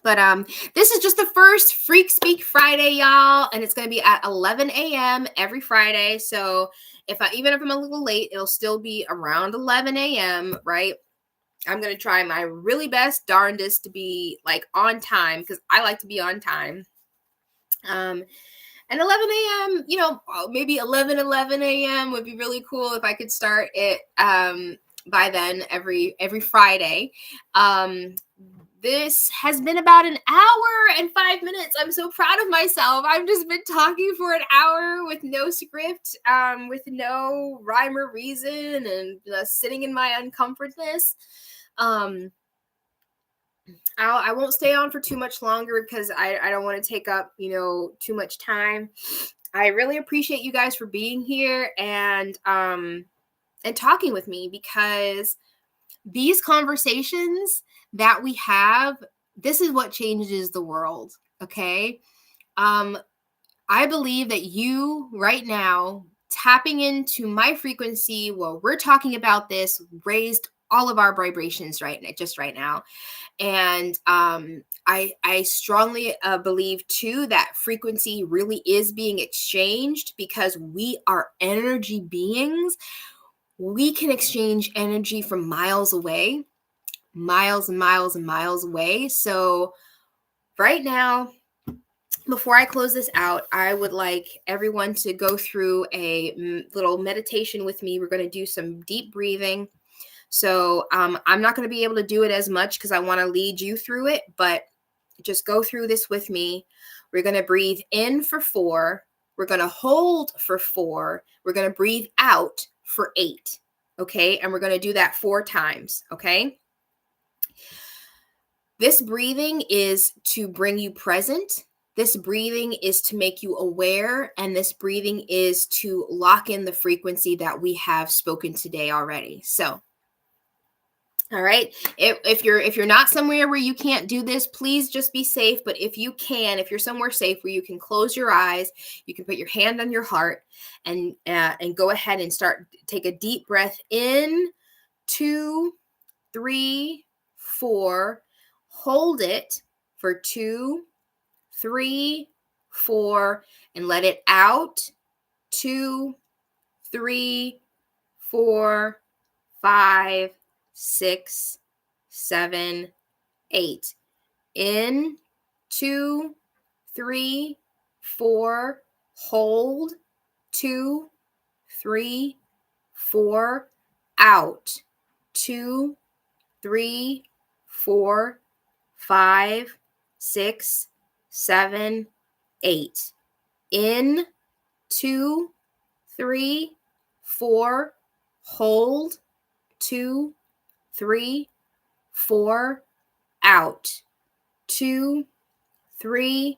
But this is just the first Freak Speak Friday, y'all, and it's going to be at 11 a.m. every Friday. So even if I'm a little late, it'll still be around 11 a.m., right? I'm going to try my really best, darndest to be like on time because I like to be on time. And 11 a.m., maybe 11 a.m. would be really cool if I could start it by then every Friday. This has been about an hour and 5 minutes. I'm so proud of myself. I've just been talking for an hour with no script, with no rhyme or reason, and sitting in my uncomfortness. I won't stay on for too much longer because I don't want to take up, too much time. I really appreciate you guys for being here and talking with me, because these conversations that we have, this is what changes the world. Okay. I believe that you right now tapping into my frequency while we're talking about this raised all of our vibrations right now. And I strongly believe too that frequency really is being exchanged because we are energy beings. We can exchange energy from miles away, miles and miles and miles away. So right now, before I close this out, I would like everyone to go through a little meditation with me. We're going to do some deep breathing. So I'm not going to be able to do it as much because I want to lead you through it, but just go through this with me. We're going to breathe in for 4. We're going to hold for 4. We're going to breathe out for 8. Okay. And we're going to do that 4 times. Okay. This breathing is to bring you present. This breathing is to make you aware. And this breathing is to lock in the frequency that we have spoken today already. So, all right. If you're not somewhere where you can't do this, please just be safe. But if you're somewhere safe where you can close your eyes, you can put your hand on your heart and go ahead and take a deep breath in, 2, 3, 4, hold it for 2, 3, 4, and let it out, 2, 3, 4, 5, 6, 7, 8. In, 2, 3, 4, hold, 2, 3, 4, out, 2, 3, 4, 5, 6, 7, 8. In, 2, 3, 4, hold, 2, 3, 4, out, 2, 3,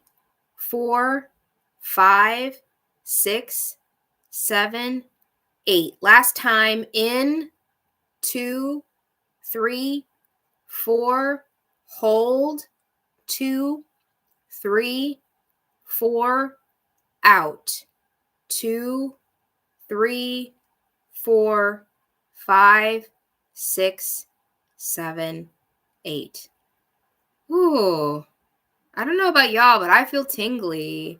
4, 5, 6, 7, 8. Last time. In, 2, 3, 4, hold, 2, 3, 4, out, 2, 3, 4, 5, 6, 7, 8. Ooh, I don't know about y'all, but I feel tingly.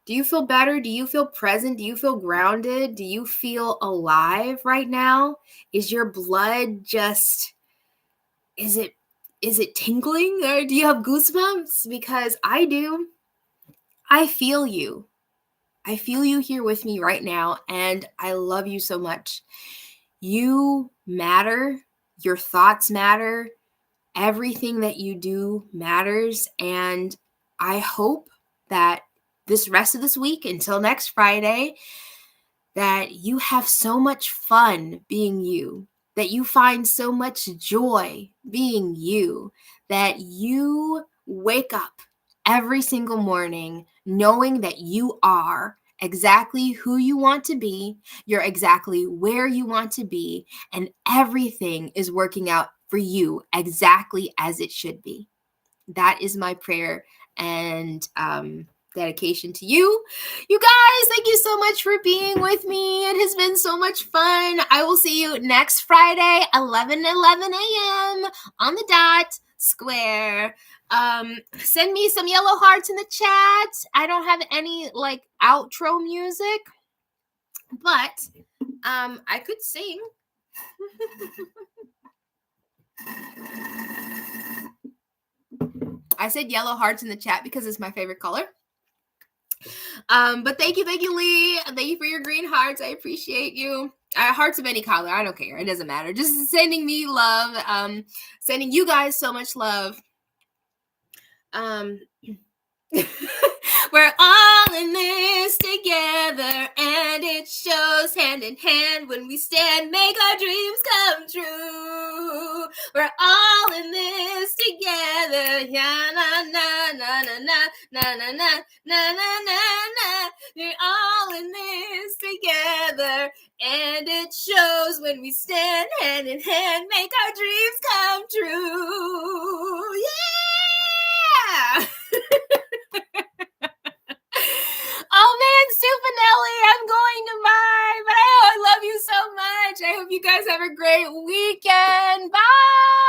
Do you feel better? Do you feel present? Do you feel grounded? Do you feel alive right now? Is your blood just, is it tingling, or do you have goosebumps? Because I do. I feel you. I feel you here with me right now, and I love you so much. You matter. Your thoughts matter. Everything that you do matters, and I hope that this rest of this week until next Friday, that you have so much fun being you, that you find so much joy being you, that you wake up every single morning knowing that you are exactly who you want to be. You're exactly where you want to be. And everything is working out for you exactly as it should be. That is my prayer and dedication to you. You guys, thank you so much for being with me. It has been so much fun. I will see you next Friday, 11 a.m. on the dot, square. Send me some yellow hearts in the chat. I don't have any like outro music, but I could sing. I said yellow hearts in the chat because it's my favorite color. But thank you, Lee. Thank you for your green hearts. I appreciate you. Hearts of any color, I don't care. It doesn't matter. Just sending me love. Sending you guys so much love. We're all in this together, and it shows hand in hand when we stand, make our dreams come true. We're all in this together, yeah, na na na na na na na na na na na. We're all in this together, and it shows when we stand hand in hand, make our dreams come true. Yeah. Oh man, Stupanelli, I'm going to bye. But I love you so much. I hope you guys have a great weekend. Bye.